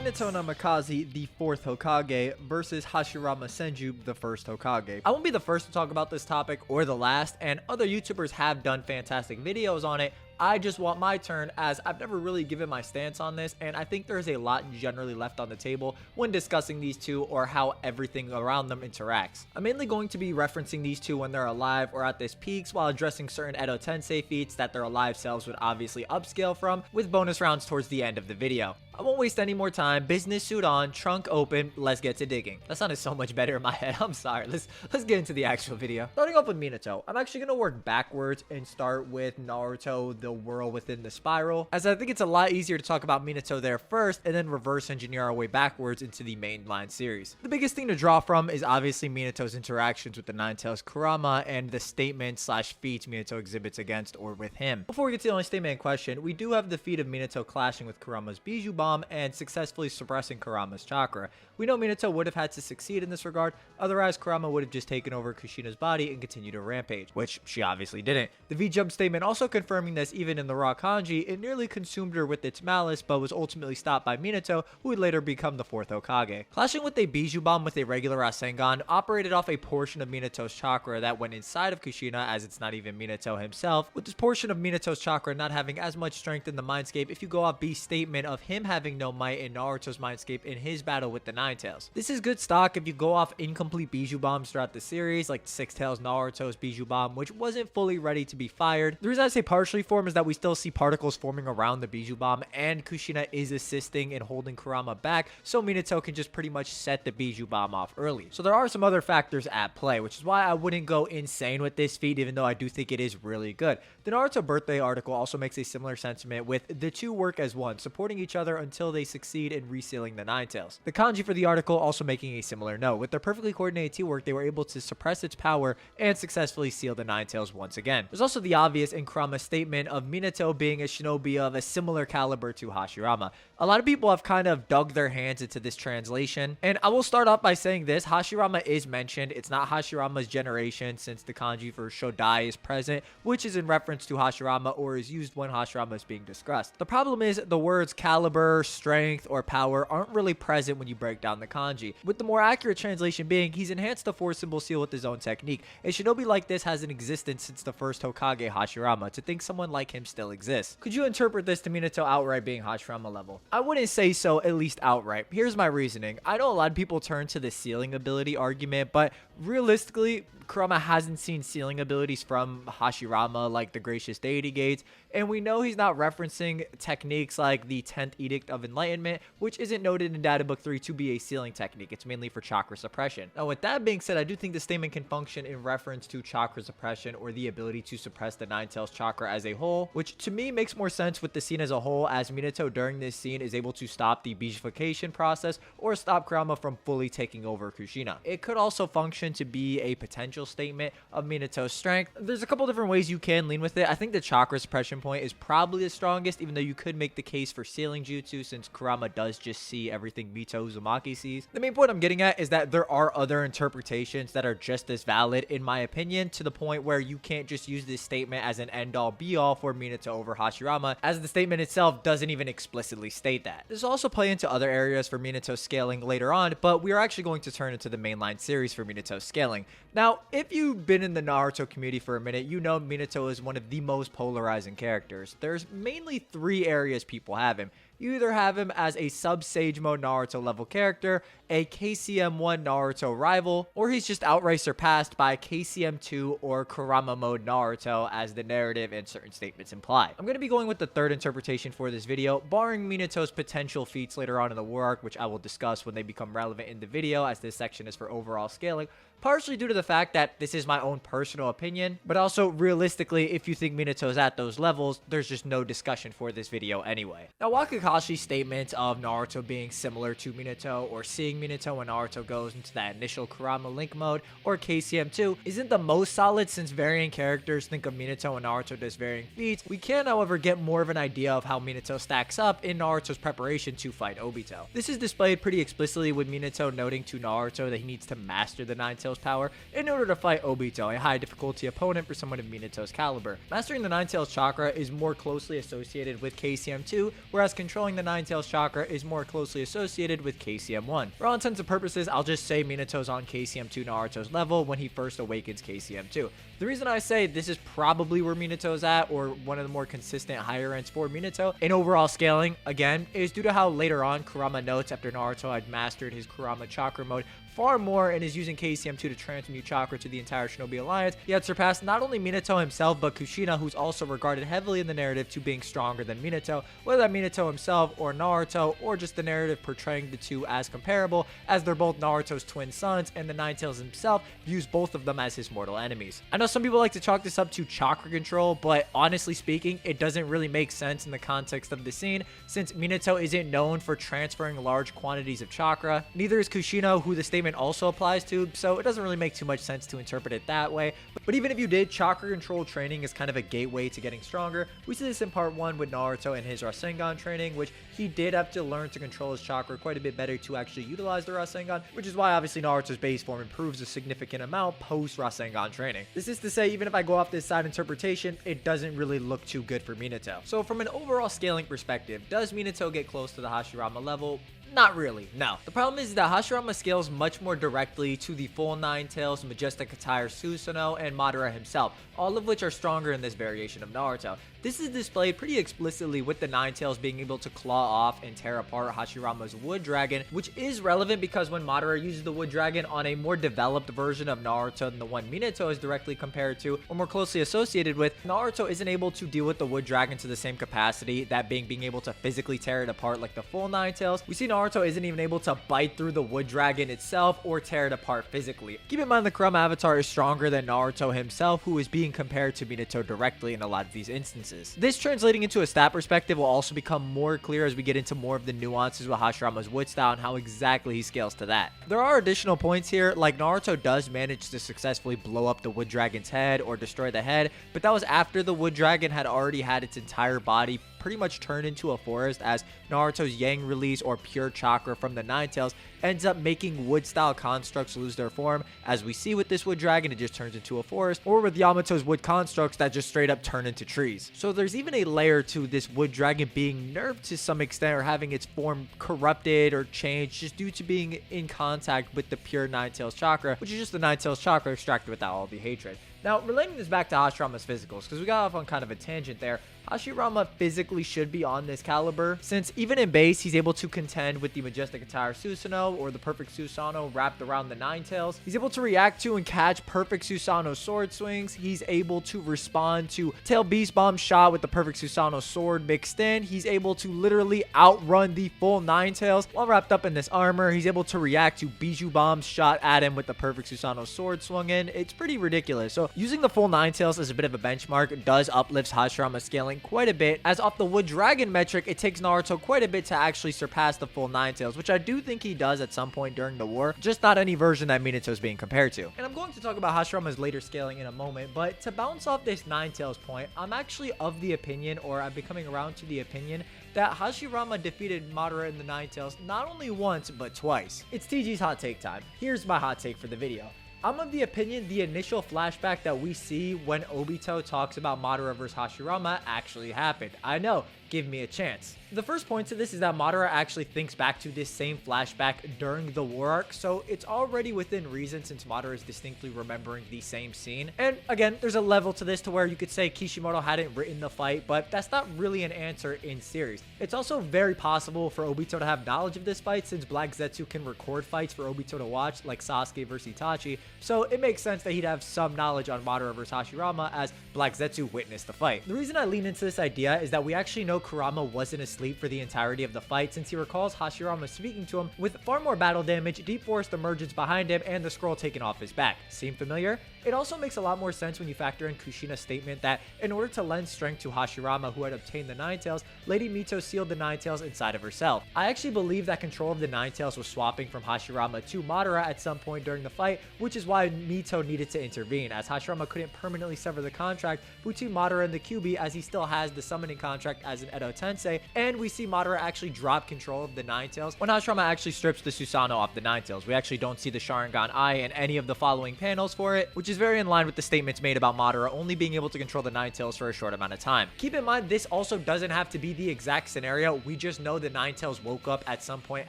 Minato Namikaze, the 4th Hokage, versus Hashirama Senju, the 1st Hokage. I won't be the first to talk about this topic or the last, and other YouTubers have done fantastic videos on it. I just want my turn, as I've never really given my stance on this, and I think there's a lot generally left on the table when discussing these two or how everything around them interacts. I'm mainly going to be referencing these two when they're alive or at this peaks, while addressing certain Edo Tensei feats that their alive selves would obviously upscale from, with bonus rounds towards the end of the video. I won't waste any more time. Business suit on, trunk open, let's get to digging. That sounded so much better in my head. I'm sorry. Let's get into the actual video. Starting off with Minato, I'm actually going to work backwards and start with Naruto, the world within the spiral, as I think it's a lot easier to talk about Minato there first and then reverse engineer our way backwards into the mainline series. The biggest thing to draw from is obviously Minato's interactions with the Nine-Tails Kurama and the statement/feats Minato exhibits against or with him. Before we get to the only statement in question, we do have the feat of Minato clashing with Kurama's Bijou Bomb and successfully suppressing Kurama's chakra. We know Minato would have had to succeed in this regard, otherwise Kurama would have just taken over Kushina's body and continued to rampage, which she obviously didn't. The V-Jump statement also confirming this even in the raw kanji, it nearly consumed her with its malice, but was ultimately stopped by Minato, who would later become the 4th Hokage. Clashing with a Bijou Bomb with a regular Rasengan operated off a portion of Minato's chakra that went inside of Kushina, as it's not even Minato himself, with this portion of Minato's chakra not having as much strength in the mindscape if you go off B's statement of him having no might in Naruto's mindscape in his battle with the Nine-Tails. This is good stock if you go off incomplete Bijou Bombs throughout the series, like Six-Tails Naruto's Bijou Bomb, which wasn't fully ready to be fired. The reason I say partially formed is that we still see particles forming around the Bijou Bomb, and Kushina is assisting in holding Kurama back, so Minato can just pretty much set the Bijou Bomb off early. So there are some other factors at play, which is why I wouldn't go insane with this feat, even though I do think it is really good. The Naruto birthday article also makes a similar sentiment, with the two work as one, supporting each other until they succeed in resealing the Nine-Tails. The kanji for the article also making a similar note. With their perfectly coordinated teamwork, they were able to suppress its power and successfully seal the Nine-Tails once again. There's also the obvious in Kurama's statement of Minato being a shinobi of a similar caliber to Hashirama. A lot of people have kind of dug their hands into this translation, and I will start off by saying this: Hashirama is mentioned. It's not Hashirama's generation, since the kanji for Shodai is present, which is in reference to Hashirama or is used when Hashirama is being discussed. The problem is the words caliber, strength, or power aren't really present when you break down the kanji, with the more accurate translation being he's enhanced the 4-symbol seal with his own technique. A shinobi like this has an existence since the 1st Hokage Hashirama. To think someone like him still exists. Could you interpret this to Minato outright being Hashirama level? I wouldn't say so, at least outright. Here's my reasoning. I know a lot of people turn to the sealing ability argument, but realistically, Kurama hasn't seen sealing abilities from Hashirama like the Gracious Deity Gates, and we know he's not referencing techniques like the 10th Edict of Enlightenment, which isn't noted in Data Book 3 to be a sealing technique. It's mainly for chakra suppression. Now, with that being said, I do think the statement can function in reference to chakra suppression or the ability to suppress the Nine-Tails chakra as a whole, which to me makes more sense with the scene as a whole, as Minato during this scene is able to stop the Bijification process or stop Kurama from fully taking over Kushina. It could also function to be a potential statement of Minato's strength. There's a couple different ways you can lean with it. I think the chakra suppression point is probably the strongest, even though you could make the case for sealing jutsu, since Kurama does just see everything Mito Uzumaki sees. The main point I'm getting at is that there are other interpretations that are just as valid, in my opinion, to the point where you can't just use this statement as an end-all be-all for Minato over Hashirama, as the statement itself doesn't even explicitly state that. This will also play into other areas for Minato Scaling later on, but we are actually going to turn into the mainline series for Minato Scaling. Now, if you've been in the Naruto community for a minute, you know Minato is one of the most polarizing characters. There's mainly 3 areas people have him. You either have him as a sub-Sage Mode Naruto level character, a KCM1 Naruto rival, or he's just outright surpassed by KCM2 or Kurama Mode Naruto, as the narrative and certain statements imply. I'm going to be going with the 3rd interpretation for this video, barring Minato's potential feats later on in the war arc, which I will discuss when they become relevant in the video, as this section is for overall scaling, partially due to the fact that this is my own personal opinion, but also realistically, if you think Minato's at those levels, there's just no discussion for this video anyway. Now, Wakakashi's statement of Naruto being similar to Minato, or seeing Minato when Naruto goes into that initial Kurama Link mode, or KCM2, isn't the most solid, since varying characters think of Minato and Naruto does varying feats. We can, however, get more of an idea of how Minato stacks up in Naruto's preparation to fight Obito. This is displayed pretty explicitly with Minato noting to Naruto that he needs to master the Nine-Tails Tails power in order to fight Obito, a high difficulty opponent for someone of Minato's caliber. Mastering the Nine Tails chakra is more closely associated with KCM2, whereas controlling the Nine Tails chakra is more closely associated with KCM1. For all intents and purposes, I'll just say Minato's on KCM2 Naruto's level when he first awakens KCM2. The reason I say this is probably where Minato's at, or one of the more consistent higher ends for Minato in overall scaling, again, is due to how later on Kurama notes after Naruto had mastered his Kurama chakra mode far more and is using KCM2 to transmute chakra to the entire Shinobi Alliance, he had surpassed not only Minato himself, but Kushina, who's also regarded heavily in the narrative to being stronger than Minato, whether that Minato himself or Naruto, or just the narrative portraying the two as comparable, as they're both Naruto's twin sons, and the Nine Tails himself views both of them as his mortal enemies. I know some people like to chalk this up to chakra control, but honestly speaking, it doesn't really make sense in the context of the scene, since Minato isn't known for transferring large quantities of chakra. Neither is Kushina, who the statement also applies to, so it doesn't really make too much sense to interpret it that way. But even if you did, chakra control training is kind of a gateway to getting stronger. We see this in part 1 with Naruto and his Rasengan training, which he did have to learn to control his chakra quite a bit better to actually utilize the Rasengan, which is why obviously Naruto's base form improves a significant amount post Rasengan training. This is to say, even if I go off this side interpretation, it doesn't really look too good for Minato. So from an overall scaling perspective, does Minato get close to the Hashirama level? Not really, no. The problem is that Hashirama scales much more directly to the full Nine Tails, Majestic Attire Susanoo, and Madara himself, all of which are stronger in this variation of Naruto. This is displayed pretty explicitly with the Nine Tails being able to claw off and tear apart Hashirama's Wood Dragon, which is relevant because when Madara uses the Wood Dragon on a more developed version of Naruto than the one Minato is directly compared to, or more closely associated with, Naruto isn't able to deal with the Wood Dragon to the same capacity, that being able to physically tear it apart like the full Nine Tails. We see Naruto isn't even able to bite through the Wood Dragon itself or tear it apart physically. Keep in mind the Kurama avatar is stronger than Naruto himself, who is being compared to Minato directly in a lot of these instances. This translating into a stat perspective will also become more clear as we get into more of the nuances with Hashirama's Wood style and how exactly he scales to that. There are additional points here, like Naruto does manage to successfully blow up the Wood Dragon's head or destroy the head, but that was after the Wood Dragon had already had its entire body pretty much turned into a forest, as Naruto's Yang release or pure chakra from the Nine Tails ends up making wood style constructs lose their form. As we see with this Wood Dragon, it just turns into a forest, or with Yamato's wood constructs that just straight up turn into trees. So there's even a layer to this Wood Dragon being nerfed to some extent, or having its form corrupted or changed just due to being in contact with the pure Nine Tails chakra, which is just the Nine Tails chakra extracted without all the hatred. Now, relating this back to Hashirama's physicals, because we got off on kind of a tangent there, Hashirama physically should be on this caliber, since even in base, he's able to contend with the Majestic Attire Susanoo, or the Perfect Susanoo wrapped around the Nine Tails. He's able to react to and catch Perfect Susanoo sword swings. He's able to respond to Tail Beast Bomb shot with the Perfect Susanoo sword mixed in. He's able to literally outrun the full Nine Tails while wrapped up in this armor. He's able to react to Bijou Bombs shot at him with the Perfect Susanoo sword swung in. It's pretty ridiculous. So using the full Nine Tails as a bit of a benchmark does uplift Hashirama scaling quite a bit, as off the Wood Dragon metric, it takes Naruto quite a bit to actually surpass the full Nine Tails, which I do think he does at some point during the war, just not any version that Minato's being compared to. And I'm going to talk about Hashirama's later scaling in a moment, but to bounce off this Nine Tails point, I'm actually of the opinion, or I'm becoming around to the opinion, that Hashirama defeated Madara in the Nine Tails not only once, but twice. It's TG's hot take time. Here's my hot take for the video. I'm of the opinion the initial flashback that we see when Obito talks about Madara vs Hashirama actually happened. I know, give me a chance. The first point to this is that Madara actually thinks back to this same flashback during the war arc, so it's already within reason since Madara is distinctly remembering the same scene. And again, there's a level to this to where you could say Kishimoto hadn't written the fight, but that's not really an answer in series. It's also very possible for Obito to have knowledge of this fight, since Black Zetsu can record fights for Obito to watch, like Sasuke vs Itachi, so it makes sense that he'd have some knowledge on Madara vs Hashirama, as Black Zetsu witnessed the fight. The reason I lean into this idea is that we actually know Kurama wasn't asleep for the entirety of the fight, since he recalls Hashirama speaking to him with far more battle damage, deep forest emergence behind him, and the scroll taken off his back. Seem familiar? It also makes a lot more sense when you factor in Kushina's statement that in order to lend strength to Hashirama, who had obtained the Nine Tails, Lady Mito sealed the Nine Tails inside of herself. I actually believe that control of the Nine Tails was swapping from Hashirama to Madara at some point during the fight, which is why Mito needed to intervene, as Hashirama couldn't permanently sever the contract between Madara and the Kyuubi, as he still has the summoning contract as an Edo Tensei, and we see Madara actually drop control of the Nine Tails when Hashirama actually strips the Susanoo off the Nine Tails. We actually don't see the Sharingan Eye in any of the following panels for it, which is very in line with the statements made about Madara only being able to control the Nine Tails for a short amount of time. Keep in mind, this also doesn't have to be the exact scenario. We just know the Nine Tails woke up at some point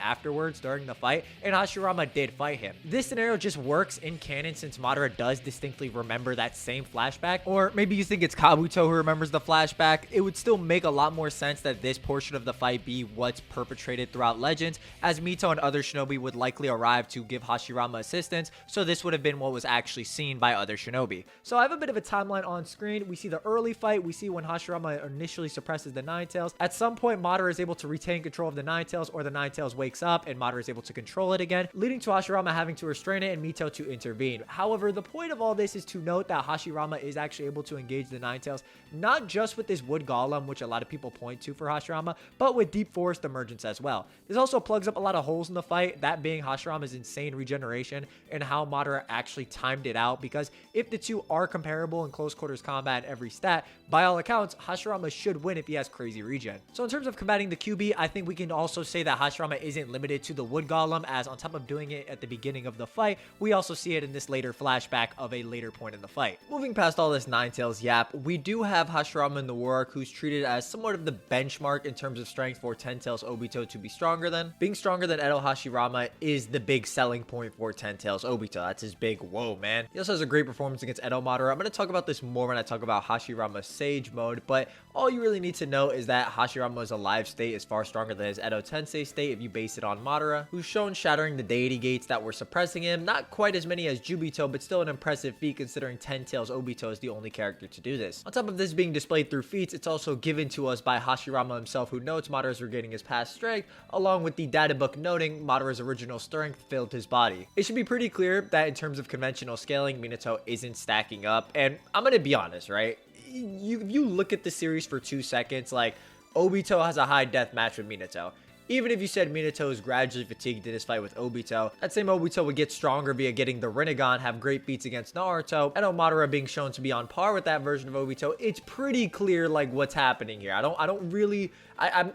afterwards during the fight, and Hashirama did fight him. This scenario just works in canon since Madara does distinctly remember that same flashback, or maybe you think it's Kabuto who remembers the flashback. It would still make a lot more sense that this portion of the fight be what's perpetrated throughout Legends, as Mito and other shinobi would likely arrive to give Hashirama assistance, so this would have been what was actually seen by other shinobi. So I have a bit of a timeline on screen. We see the early fight. We see when Hashirama initially suppresses the Nine Tails. At some point, Madara is able to retain control of the Nine Tails, or the Nine Tails wakes up and Madara is able to control it again, leading to Hashirama having to restrain it and Mito to intervene. However, the point of all this is to note that Hashirama is actually able to engage the Nine Tails, not just with this wood golem, which a lot of people point to for Hashirama, but with deep forest emergence as well. This also plugs up a lot of holes in the fight, that being Hashirama's insane regeneration and how Madara actually timed it out, because if the two are comparable in close quarters combat at every stat, by all accounts, Hashirama should win if he has crazy regen. So in terms of combating the Kyuubi, I think we can also say that Hashirama isn't limited to the wood golem, as on top of doing it at the beginning of the fight, we also see it in this later flashback of a later point in the fight. Moving past all this Nine Tails yap, we do have Hashirama in the War Arc, who's treated as somewhat of the benchmark in terms of strength for Ten Tails Obito to be stronger than. Being stronger than Edo Hashirama is the big selling point for Ten Tails Obito. That's his big whoa, man. He also has a great performance against Edo Madara. I'm going to talk about this more when I talk about Hashirama Sage mode, but all you really need to know is that Hashirama's alive state is far stronger than his Edo Tensei state if you base it on Madara, who's shown shattering the deity gates that were suppressing him. Not quite as many as Jubito, but still an impressive feat considering Ten Tails Obito is the only character to do this. On top of this being displayed through feats, it's also given to us by Hashirama himself, who notes Madara's regaining his past strength, along with the data book noting Madara's original strength filled his body. It should be pretty clear that in terms of conventional scaling, Minato isn't stacking up, and I'm gonna be honest, right? If you look at the series for 2 seconds, like, Obito has a high death match with Minato. Even if you said Minato is gradually fatigued in his fight with Obito, that same Obito would get stronger via getting the Rinnegan, have great feats against Naruto, and Madara being shown to be on par with that version of Obito. It's pretty clear, like, what's happening here. I'm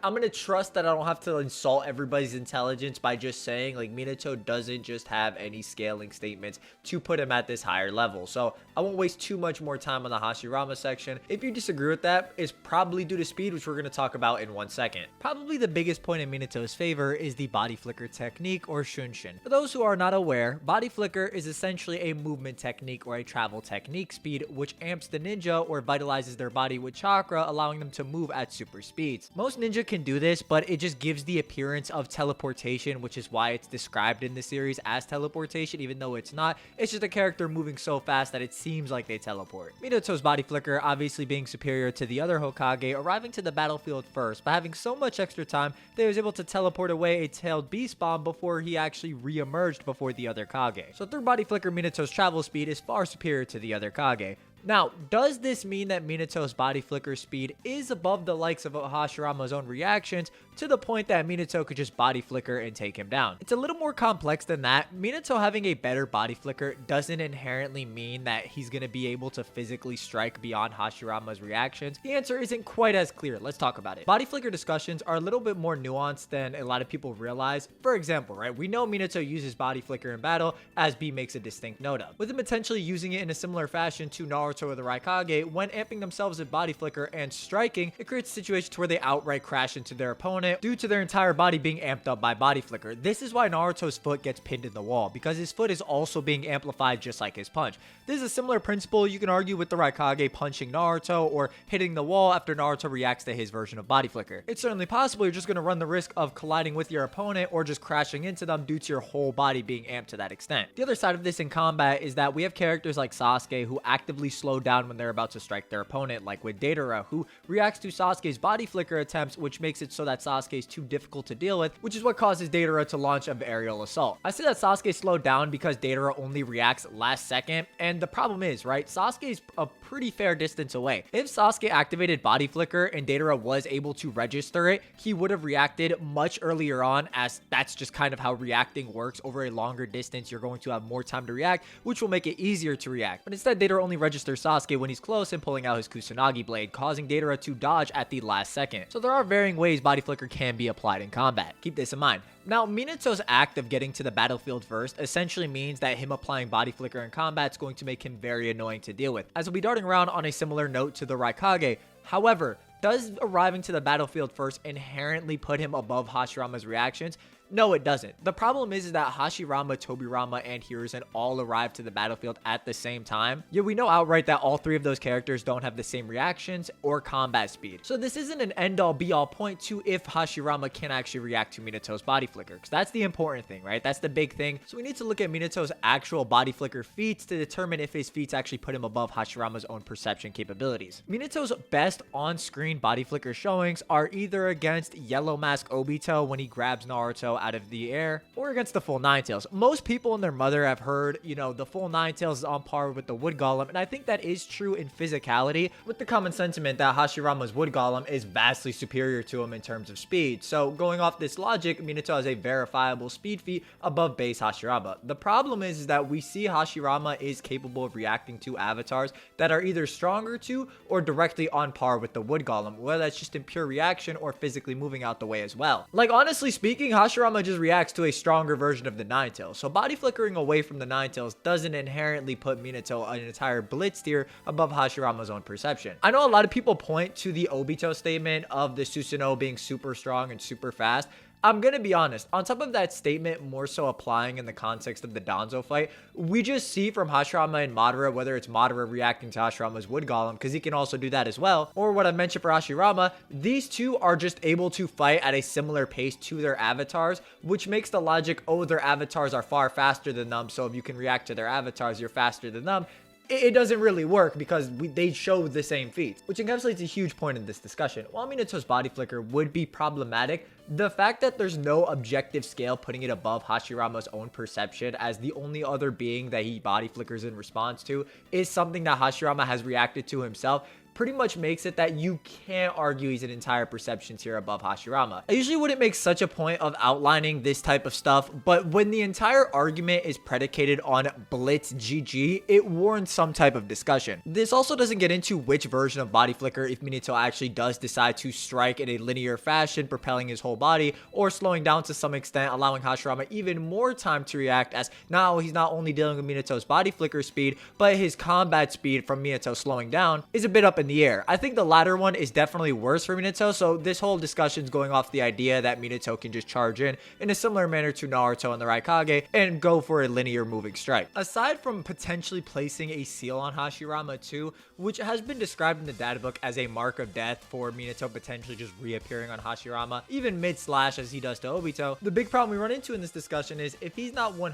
gonna trust that I don't have to insult everybody's intelligence by just saying, like, Minato doesn't just have any scaling statements to put him at this higher level. So I won't waste too much more time on the Hashirama section. If you disagree with that, it's probably due to speed, which we're gonna talk about in 1 second. Probably the biggest point in Minato's favor is the body flicker technique, or Shunshin. For those who are not aware, body flicker is essentially a movement technique or a travel technique speed, which amps the ninja or vitalizes their body with chakra, allowing them to move at super speeds. Most ninja can do this, but it just gives the appearance of teleportation, which is why it's described in the series as teleportation, even though it's not. It's just a character moving so fast that it seems like they teleport. Minato's body flicker, obviously being superior to the other Hokage, arriving to the battlefield first, but having so much extra time that he was able to teleport away a tailed beast bomb before he actually re-emerged before the other Kage. So through body flicker, Minato's travel speed is far superior to the other Kage. Now, does this mean that Minato's body flicker speed is above the likes of Hashirama's own reactions, to the point that Minato could just body flicker and take him down? It's a little more complex than that. Minato having a better body flicker doesn't inherently mean that he's going to be able to physically strike beyond Hashirama's reactions. The answer isn't quite as clear. Let's talk about it. Body flicker discussions are a little bit more nuanced than a lot of people realize. For example, right, we know Minato uses body flicker in battle, as B makes a distinct note of, with him potentially using it in a similar fashion to Naruto or the Raikage. When amping themselves with body flicker and striking, it creates situations where they outright crash into their opponent due to their entire body being amped up by body flicker. This is why Naruto's foot gets pinned in the wall, because his foot is also being amplified just like his punch. This is a similar principle you can argue with the Raikage punching Naruto or hitting the wall after Naruto reacts to his version of body flicker. It's certainly possible you're just going to run the risk of colliding with your opponent or just crashing into them due to your whole body being amped to that extent. The other side of this in combat is that we have characters like Sasuke who actively slow down when they're about to strike their opponent, like with Deidara, who reacts to Sasuke's body flicker attempts, which makes it so that Sasuke is too difficult to deal with, which is what causes Deidara to launch an aerial assault. I say that Sasuke slowed down because Deidara only reacts last second, and the problem is, right, Sasuke is a pretty fair distance away. If Sasuke activated body flicker and Deidara was able to register it, he would have reacted much earlier on, as that's just kind of how reacting works. Over a longer distance, you're going to have more time to react, which will make it easier to react. But instead, Deidara only registers Sasuke when he's close and pulling out his Kusanagi blade, causing Deidara to dodge at the last second. So there are varying ways body flicker can be applied in combat. Keep this in mind. Now, Minato's act of getting to the battlefield first essentially means that him applying body flicker in combat is going to make him very annoying to deal with, as he'll be darting around on a similar note to the Raikage. However, does arriving to the battlefield first inherently put him above Hashirama's reactions? No, it doesn't. The problem is that Hashirama, Tobirama, and Hiruzen all arrive to the battlefield at the same time. Yet we know outright that all three of those characters don't have the same reactions or combat speed. So this isn't an end-all be-all point to if Hashirama can actually react to Minato's body flicker, because that's the important thing, right? That's the big thing. So we need to look at Minato's actual body flicker feats to determine if his feats actually put him above Hashirama's own perception capabilities. Minato's best on-screen body flicker showings are either against Yellow Mask Obito when he grabs Naruto out of the air, or against the full Nine Tails. Most people and their mother have heard, the full Nine Tails is on par with the Wood Golem, and I think that is true in physicality, with the common sentiment that Hashirama's Wood Golem is vastly superior to him in terms of speed. So going off this logic, Minato has a verifiable speed feat above base Hashirama. The problem is that we see Hashirama is capable of reacting to avatars that are either stronger to or directly on par with the Wood Golem, whether that's just in pure reaction or physically moving out the way as well. Like, honestly speaking, Hashirama just reacts to a stronger version of the Nine Tails, so body flickering away from the Nine Tails doesn't inherently put Minato an entire blitz tier above Hashirama's own perception. I know a lot of people point to the Obito statement of the Susanoo being super strong and super fast. I'm gonna be honest, on top of that statement more so applying in the context of the Danzo fight, we just see from Hashirama and Madara, whether it's Madara reacting to Hashirama's Wood Golem, because he can also do that as well, or what I mentioned for Hashirama, these two are just able to fight at a similar pace to their avatars, which makes the logic, oh, their avatars are far faster than them, so if you can react to their avatars, you're faster than them. It doesn't really work because they show the same feats, which encapsulates a huge point in this discussion. While Minato's body flicker would be problematic, the fact that there's no objective scale putting it above Hashirama's own perception as the only other being that he body flickers in response to is something that Hashirama has reacted to himself, pretty much makes it that you can't argue he's an entire perception tier above Hashirama. I usually wouldn't make such a point of outlining this type of stuff, but when the entire argument is predicated on Blitz GG, it warrants some type of discussion. This also doesn't get into which version of body flicker if Minato actually does decide to strike in a linear fashion, propelling his whole body, or slowing down to some extent, allowing Hashirama even more time to react, as now he's not only dealing with Minato's body flicker speed, but his combat speed from Minato slowing down is a bit up in the air. I think the latter one is definitely worse for Minato, so this whole discussion is going off the idea that Minato can just charge in a similar manner to Naruto and the Raikage and go for a linear moving strike. Aside from potentially placing a seal on Hashirama too, which has been described in the data book as a mark of death for Minato potentially just reappearing on Hashirama, even mid-slash as he does to Obito, the big problem we run into in this discussion is if he's not 100%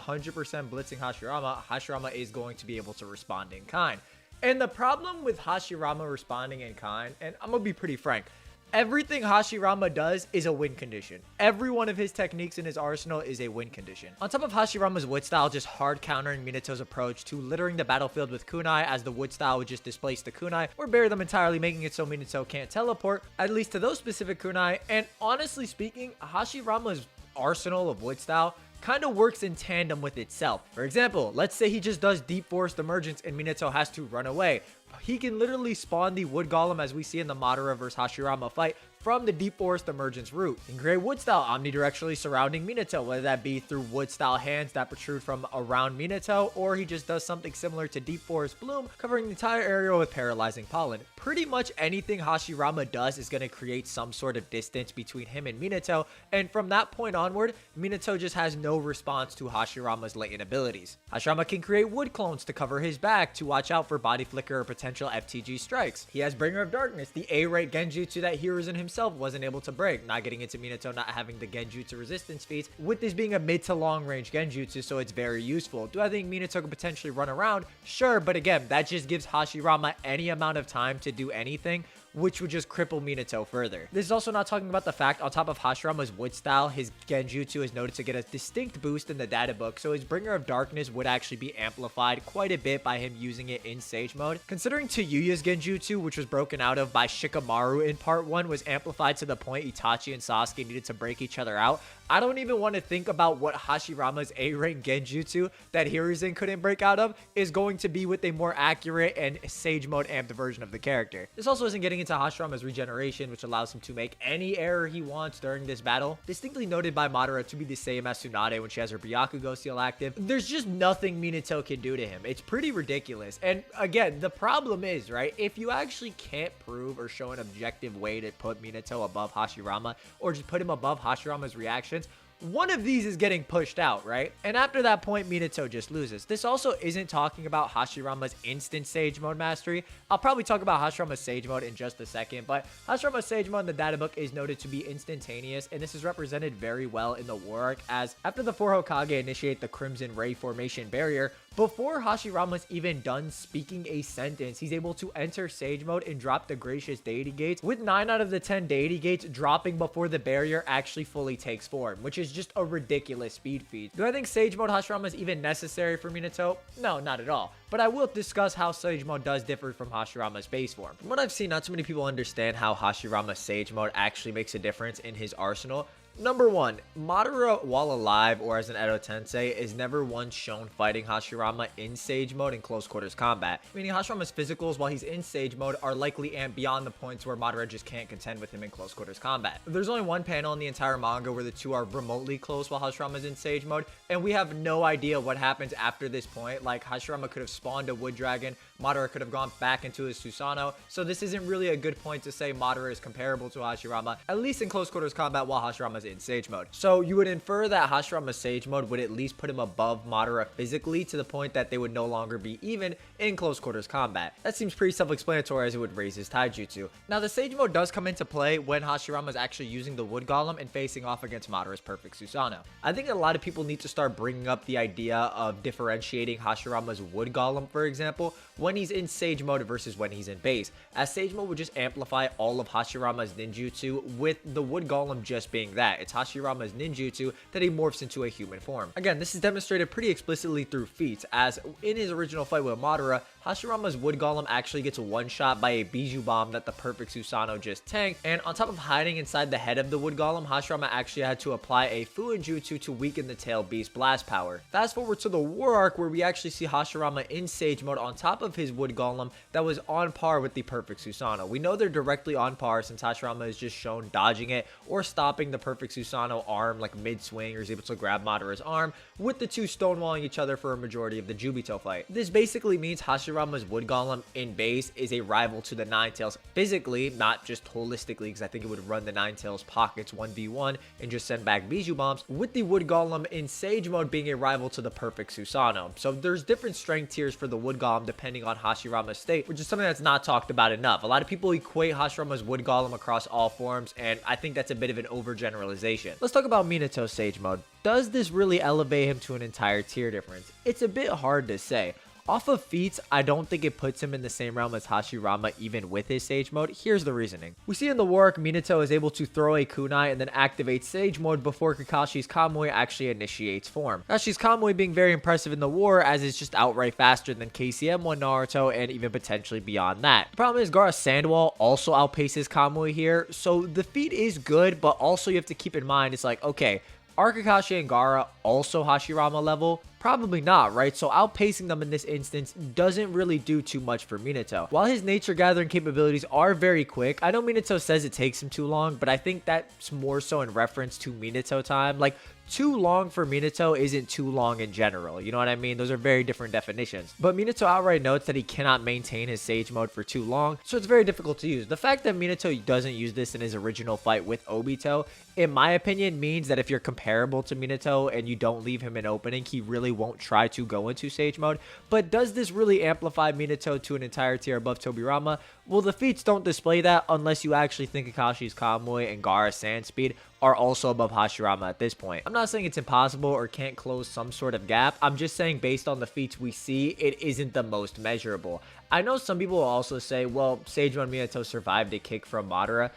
blitzing Hashirama, Hashirama is going to be able to respond in kind. And the problem with Hashirama responding in kind, and I'm gonna be pretty frank, everything Hashirama does is a win condition. Every one of his techniques in his arsenal is a win condition. On top of Hashirama's wood style just hard countering Minato's approach to littering the battlefield with kunai, as the wood style would just displace the kunai or bury them entirely, making it so Minato can't teleport, at least to those specific kunai. And honestly speaking, Hashirama's arsenal of wood style kind of works in tandem with itself. For example, let's say he just does deep forest emergence and Minato has to run away. He can literally spawn the Wood Golem as we see in the Madara vs Hashirama fight from the deep forest emergence route. He can create wood style omnidirectionally surrounding Minato, whether that be through wood style hands that protrude from around Minato, or he just does something similar to deep forest bloom, covering the entire area with paralyzing pollen. Pretty much anything Hashirama does is going to create some sort of distance between him and Minato, and from that point onward, Minato just has no response to Hashirama's latent abilities. Hashirama can create wood clones to cover his back to watch out for body flicker or potential potential FTG strikes. He has Bringer of Darkness, the A-rate genjutsu that Hiruzen himself wasn't able to break, not getting into Minato not having the genjutsu resistance feats, with this being a mid to long range genjutsu, so it's very useful. Do I think Minato could potentially run around? Sure, but again, that just gives Hashirama any amount of time to do anything, which would just cripple Minato further. This is also not talking about the fact, on top of Hashirama's wood style, his genjutsu is noted to get a distinct boost in the data book, so his Bringer of Darkness would actually be amplified quite a bit by him using it in Sage Mode. Considering Tayuya's genjutsu, which was broken out of by Shikamaru in part 1, was amplified to the point Itachi and Sasuke needed to break each other out, I don't even want to think about what Hashirama's A-rank genjutsu that Hiruzen couldn't break out of is going to be with a more accurate and Sage Mode amped version of the character. This also isn't getting into Hashirama's regeneration, which allows him to make any error he wants during this battle, distinctly noted by Madara to be the same as Tsunade when she has her Byakugo seal active. There's just nothing Minato can do to him. It's pretty ridiculous. And again, the problem is, right, if you actually can't prove or show an objective way to put Minato above Hashirama, or just put him above Hashirama's reactions, one of these is getting pushed out, right? And after that point, Minato just loses. This also isn't talking about Hashirama's instant Sage Mode mastery. I'll probably talk about Hashirama's Sage Mode in just a second, but Hashirama's Sage Mode in the data book is noted to be instantaneous, and this is represented very well in the war arc, as after the 4 Hokage initiate the Crimson Ray Formation barrier, before Hashirama's even done speaking a sentence, he's able to enter Sage Mode and drop the Gracious Deity Gates, with 9 out of the 10 Deity Gates dropping before the barrier actually fully takes form, which is just a ridiculous speed feat. Do I think Sage Mode Hashirama is even necessary for Minato? No, not at all. But I will discuss how Sage Mode does differ from Hashirama's base form. From what I've seen, not too many people understand how Hashirama's Sage Mode actually makes a difference in his arsenal. Number 1, Madara, while alive or as an Edo Tensei, is never once shown fighting Hashirama in Sage Mode in close quarters combat, meaning Hashirama's physicals while he's in Sage Mode are likely amped beyond the points where Madara just can't contend with him in close quarters combat. There's only one panel in the entire manga where the two are remotely close while Hashirama's in Sage Mode, and we have no idea what happens after this point. Like, Hashirama could have spawned a Wood Dragon, Madara could have gone back into his Susanoo, so this isn't really a good point to say Madara is comparable to Hashirama, at least in close quarters combat while Hashirama's in Sage Mode. So you would infer that Hashirama's Sage Mode would at least put him above Madara physically, to the point that they would no longer be even in close quarters combat. That seems pretty self-explanatory, as it would raise his taijutsu. Now, the Sage Mode does come into play when Hashirama is actually using the Wood Golem and facing off against Madara's perfect Susanoo. I think a lot of people need to start bringing up the idea of differentiating Hashirama's Wood Golem, for example, when he's in Sage Mode versus when he's in base, as Sage Mode would just amplify all of Hashirama's ninjutsu, with the Wood Golem just being that. It's Hashirama's ninjutsu that he morphs into a human form. Again, this is demonstrated pretty explicitly through feats, as in his original fight with Madara, Hashirama's Wood Golem actually gets one shot by a Bijou Bomb that the perfect Susanoo just tanked, and on top of hiding inside the head of the Wood Golem, Hashirama actually had to apply a Fuinjutsu to weaken the Tail Beast blast power. Fast forward to the war arc, where we actually see Hashirama in Sage Mode on top of his Wood Golem that was on par with the perfect Susanoo. We know they're directly on par since Hashirama is just shown dodging it or stopping the perfect Susanoo arm like mid-swing, or is able to grab Madara's arm, with the two stonewalling each other for a majority of the Jubito fight. This basically means Hashirama's Wood Golem in base is a rival to the Ninetales physically, not just holistically, because I think it would run the Ninetales pockets 1v1 and just send back Bijou Bombs, with the Wood Golem in Sage Mode being a rival to the perfect Susanoo. So there's different strength tiers for the Wood Golem depending on Hashirama's state, which is something that's not talked about enough. A lot of people equate Hashirama's Wood Golem across all forms, and I think that's a bit of an overgeneralization. Let's talk about Minato's Sage Mode. Does this really elevate him to an entire tier difference? It's a bit hard to say. Off of feats, I don't think it puts him in the same realm as Hashirama even with his Sage Mode. Here's the reasoning. We see in the war arc, Minato is able to throw a kunai and then activate Sage Mode before Kakashi's Kamui actually initiates form. Kakashi's Kamui being very impressive in the war, as it's just outright faster than KCM1 Naruto and even potentially beyond that. The problem is Gaara's Sandwall also outpaces Kamui here, so the feat is good, but also you have to keep in mind, it's like, okay, are Kakashi and Gaara also Hashirama level? Probably not, right? So outpacing them in this instance doesn't really do too much for Minato. While his nature gathering capabilities are very quick, I know Minato says it takes him too long, but I think that's more so in reference to Minato time. Like, too long for Minato isn't too long in general, you know what I mean? Those are very different definitions. But Minato outright notes that he cannot maintain his Sage Mode for too long, so it's very difficult to use. The fact that Minato doesn't use this in his original fight with Obito, in my opinion, means that if you're comparable to Minato and you don't leave him an opening, he really won't try to go into Sage Mode. But does this really amplify Minato to an entire tier above Tobirama? Well, the feats don't display that unless you actually think Akashi's Kamui and Gaara's Sand Speed are also above Hashirama at this point. I'm not saying it's impossible or can't close some sort of gap. I'm just saying based on the feats we see, it isn't the most measurable. I know some people will also say, well, Sage Mode Minato survived a kick from Madara.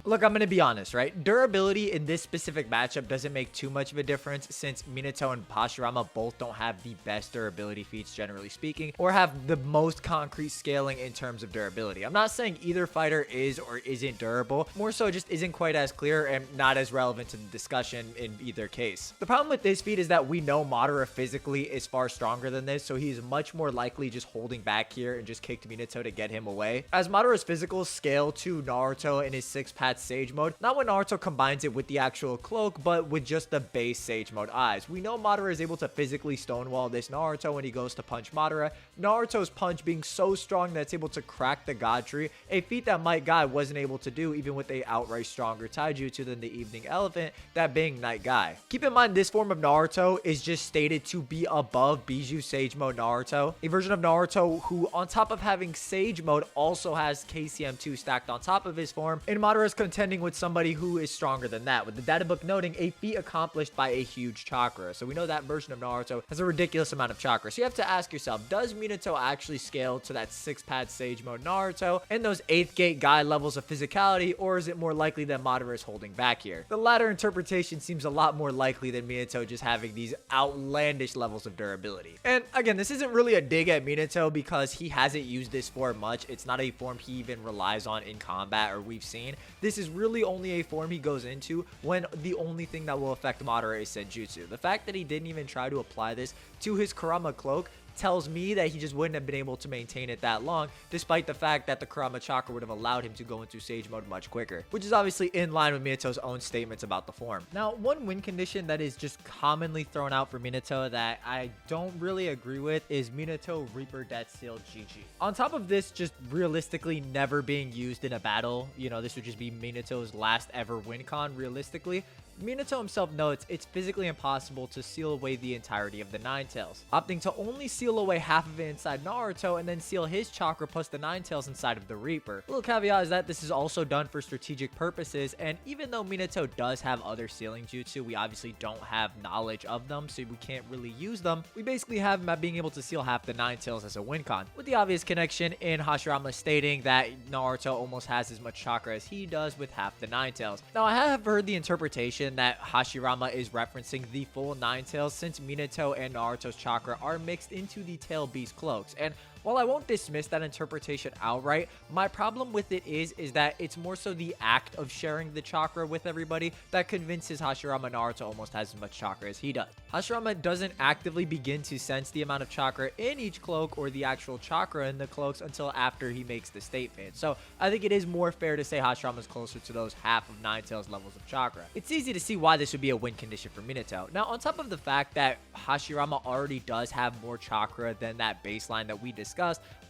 Look, I'm going to be honest, right? Durability in this specific matchup doesn't make too much of a difference since Minato and Hashirama both don't have the best durability feats, generally speaking, or have the most concrete scaling in terms of durability. I'm not saying either fighter is or isn't durable, more so just isn't quite as clear and not as relevant to the discussion in either case. The problem with this feat is that we know Madara physically is far stronger than this, so he's much more likely just holding back here and just kicked Minato to get him away. As Madara's physicals scale to Naruto in his 6-path Sage Mode, not when Naruto combines it with the actual cloak, but with just the base Sage Mode eyes. We know Madara is able to physically stonewall this Naruto when he goes to punch Madara. Naruto's punch being so strong that it's able to crack the God Tree, a feat that Might Guy wasn't able to do even with a outright stronger taijutsu than the Evening Elephant, that being Night Guy. Keep in mind, this form of Naruto is just stated to be above Bijou Sage Mode Naruto, a version of Naruto who, on top of having Sage Mode, also has KCM2 stacked on top of his form, and Madara is contending with somebody who is stronger than that, with the data book noting a feat accomplished by a huge chakra. So we know that version of Naruto has a ridiculous amount of chakra. So you have to ask yourself, does Minato actually scale to that 6-pad Sage Mode Naruto and those 8th gate guy levels of physicality, or is it more likely that Madara is holding back here? The latter interpretation seems a lot more likely than Minato just having these outlandish levels of durability. And again, this isn't really a dig at Minato because he hasn't used this form much. It's not a form he even relies on in combat or we've seen. This is really only a form he goes into when the only thing that will affect Madara is Senjutsu. The fact that he didn't even try to apply this to his Kurama cloak tells me that he just wouldn't have been able to maintain it that long, despite the fact that the Kurama chakra would have allowed him to go into Sage Mode much quicker, which is obviously in line with Minato's own statements about the form. Now, one win condition that is just commonly thrown out for Minato that I don't really agree with is Minato Reaper Death Seal GG. On top of this just realistically never being used in a battle, you know, this would just be Minato's last ever win con realistically. Minato himself notes it's physically impossible to seal away the entirety of the Nine Tails, opting to only seal away half of it inside Naruto and then seal his chakra plus the Nine Tails inside of the Reaper. A little caveat is that this is also done for strategic purposes, and even though Minato does have other sealing jutsu, we obviously don't have knowledge of them, so we can't really use them. We basically have him at being able to seal half the Nine Tails as a win con, with the obvious connection in Hashirama stating that Naruto almost has as much chakra as he does with half the Nine Tails. Now, I have heard the interpretation that Hashirama is referencing the full Nine Tails since Minato and Naruto's chakra are mixed into the Tail Beast cloaks, and while I won't dismiss that interpretation outright, my problem with it is that it's more so the act of sharing the chakra with everybody that convinces Hashirama Naruto almost has as much chakra as he does. Hashirama doesn't actively begin to sense the amount of chakra in each cloak or the actual chakra in the cloaks until after he makes the statement. So I think it is more fair to say Hashirama is closer to those half of Nine Tails levels of chakra. It's easy to see why this would be a win condition for Minato. Now, on top of the fact that Hashirama already does have more chakra than that baseline that we discussed,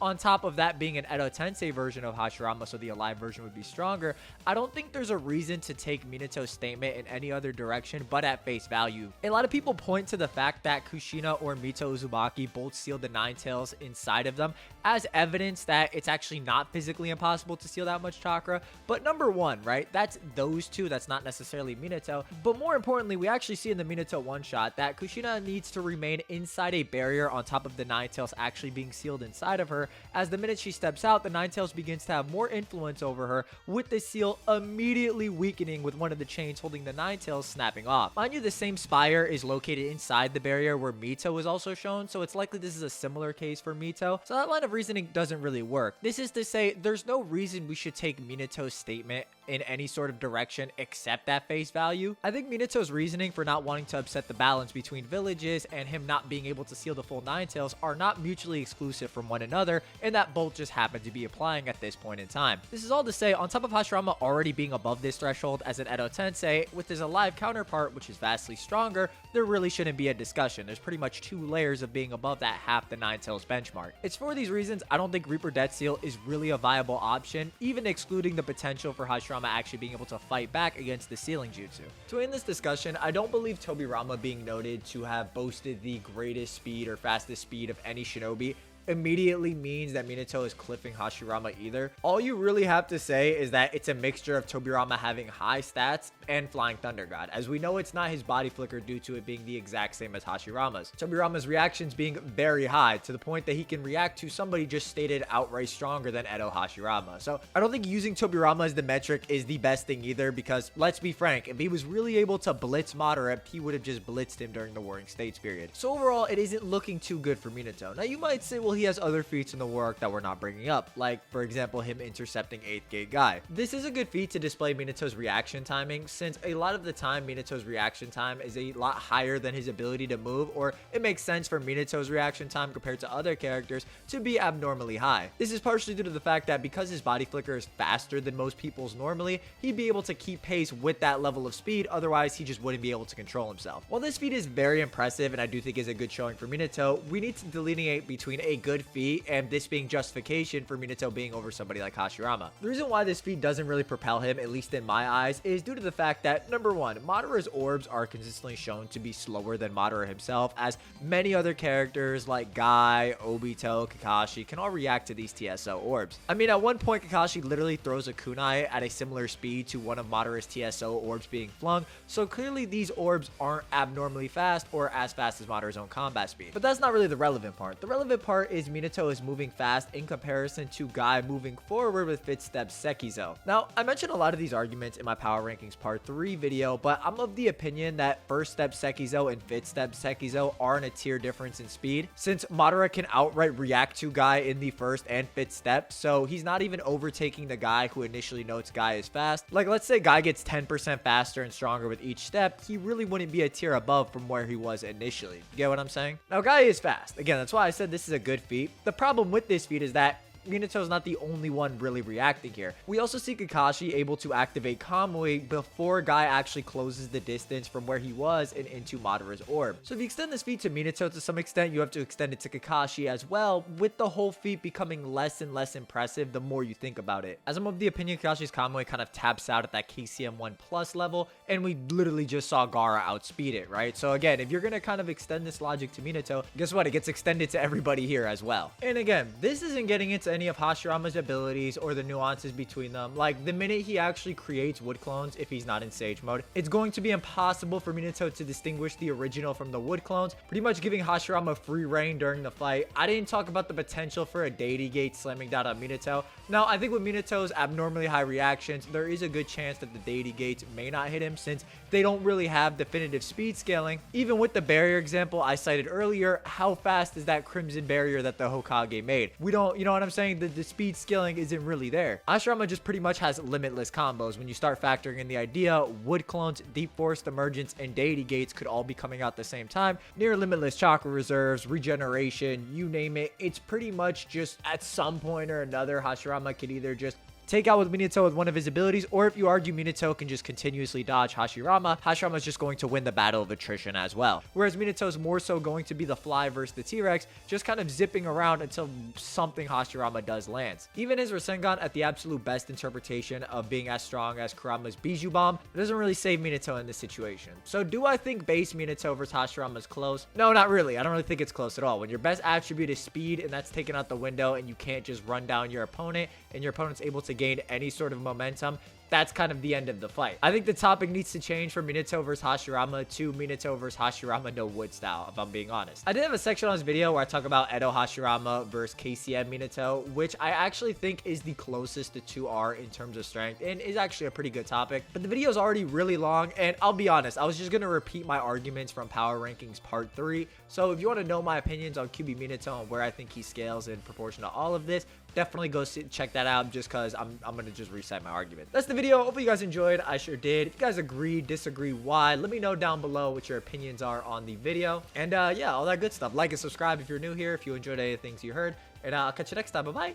on top of that being an Edo Tensei version of Hashirama, so the alive version would be stronger, I don't think there's a reason to take Minato's statement in any other direction but at face value. A lot of people point to the fact that Kushina or Mito Uzumaki both sealed the Nine Tails inside of them as evidence that it's actually not physically impossible to seal that much chakra, but number one, right, that's those two, that's not necessarily Minato, but more importantly, we actually see in the Minato one-shot that Kushina needs to remain inside a barrier on top of the Nine Tails actually being sealed inside of her, as the minute she steps out, the Nine Tails begins to have more influence over her, with the seal immediately weakening with one of the chains holding the Nine Tails snapping off. Mind you, the same spire is located inside the barrier where Mito is also shown, so it's likely this is a similar case for Mito, so that line of reasoning doesn't really work. This is to say, there's no reason we should take Minato's statement in any sort of direction except at face value. I think Minato's reasoning for not wanting to upset the balance between villages and him not being able to seal the full Nine Tails are not mutually exclusive from one another, and that both just happen to be applying at this point in time. This is all to say, on top of Hashirama already being above this threshold as an Edo Tensei, with his alive counterpart, which is vastly stronger, there really shouldn't be a discussion. There's pretty much 2 layers of being above that half the Nine Tails benchmark. It's for these reasons I don't think Reaper Death Seal is really a viable option, even excluding the potential for Hashirama Hashirama actually being able to fight back against the Sealing Jutsu. To end this discussion, I don't believe Tobirama being noted to have boasted the greatest speed or fastest speed of any shinobi immediately means that Minato is clipping Hashirama either. All you really have to say is that it's a mixture of Tobirama having high stats and flying ThunderGod, as we know it's not his body flicker due to it being the exact same as Hashirama's. Tobirama's reactions being very high to the point that he can react to somebody just stated outright stronger than Edo Hashirama. So I don't think using Tobirama as the metric is the best thing either, because let's be frank, if he was really able to blitz Madara, he would have just blitzed him during the Warring States period. So overall, it isn't looking too good for Minato. Now you might say, well, he has other feats in the work that we're not bringing up, like for example him intercepting 8th gate Guy. This is a good feat to display Minato's reaction timing, since a lot of the time Minato's reaction time is a lot higher than his ability to move, or it makes sense for Minato's reaction time compared to other characters to be abnormally high. This is partially due to the fact that because his body flicker is faster than most people's normally, he'd be able to keep pace with that level of speed, otherwise he just wouldn't be able to control himself. While this feat is very impressive and I do think is a good showing for Minato, we need to delineate between a good feat and this being justification for Minato being over somebody like Hashirama. The reason why this feat doesn't really propel him, at least in my eyes, is due to the fact that, number one, Madara's orbs are consistently shown to be slower than Madara himself, as many other characters like Guy, Obito, Kakashi can all react to these TSO orbs. I mean, at one point Kakashi literally throws a kunai at a similar speed to one of Madara's TSO orbs being flung, so clearly these orbs aren't abnormally fast or as fast as Madara's own combat speed. But that's not really the relevant part. The relevant part is Minato is moving fast in comparison to Guy moving forward with Fifth Step Sekizo. Now, I mentioned a lot of these arguments in my Power Rankings Part 3 video, but I'm of the opinion that First Step Sekizo and Fifth Step Sekizo aren't a tier difference in speed, since Madara can outright react to Guy in the first and fifth step, so he's not even overtaking the guy who initially notes Guy is fast. Like, let's say Guy gets 10% faster and stronger with each step, he really wouldn't be a tier above from where he was initially. You get what I'm saying? Now, Guy is fast. Again, that's why I said this is a good feat. The problem with this feat is that Minato's not the only one really reacting here. We also see Kakashi able to activate Kamui before Guy actually closes the distance from where he was and into Madara's orb. So if you extend this feat to Minato to some extent, you have to extend it to Kakashi as well, with the whole feat becoming less and less impressive the more you think about it. As I'm of the opinion, Kakashi's Kamui kind of taps out at that KCM 1+ level, and we literally just saw Gaara outspeed it, right? So again, if you're gonna kind of extend this logic to Minato, guess what? It gets extended to everybody here as well. And again, this isn't getting into any of Hashirama's abilities or the nuances between them. Like, the minute he actually creates wood clones, if he's not in Sage mode, it's going to be impossible for Minato to distinguish the original from the wood clones, pretty much giving Hashirama free reign during the fight. I didn't talk about the potential for a Deity Gate slamming down on Minato. Now, I think with Minato's abnormally high reactions, there is a good chance that the Deity Gates may not hit him, since they don't really have definitive speed scaling. Even with the barrier example I cited earlier, how fast is that Crimson Barrier that the Hokage made? We don't, you know what I'm saying? The speed scaling isn't really there. Hashirama just pretty much has limitless combos when you start factoring in the idea wood clones, deep forest emergence, and Deity Gates could all be coming out at the same time. Near limitless chakra reserves, regeneration, you name it. It's pretty much just at some point or another, Hashirama could either just take out with Minato with one of his abilities, or if you argue Minato can just continuously dodge Hashirama, Hashirama's just going to win the battle of attrition as well. Whereas Minato's more so going to be the fly versus the T-Rex, just kind of zipping around until something Hashirama does lands. Even his Rasengan, at the absolute best interpretation of being as strong as Kurama's Bijou Bomb, doesn't really save Minato in this situation. So do I think base Minato versus Hashirama is close? No, not really. I don't really think it's close at all. When your best attribute is speed and that's taken out the window and you can't just run down your opponent and your opponent's able to gain any sort of momentum, that's kind of the end of the fight. I think the topic needs to change from Minato versus Hashirama to Minato versus Hashirama no wood style, if I'm being honest. I did have a section on this video where I talk about Edo Hashirama versus KCM Minato, which I actually think is the closest the two are in terms of strength, and is actually a pretty good topic. But the video is already really long, and I'll be honest, I was just going to repeat my arguments from Power Rankings Part 3. So if you want to know my opinions on QB Minato and where I think he scales in proportion to all of this, definitely go check that out, just because I'm going to just reset my argument. That's the video. Hopefully you guys enjoyed. I sure did. If you guys agree, disagree, why, let me know down below what your opinions are on the video. And yeah, all that good stuff. Like and subscribe if you're new here, if you enjoyed any of the things you heard. And I'll catch you next time. Bye-bye.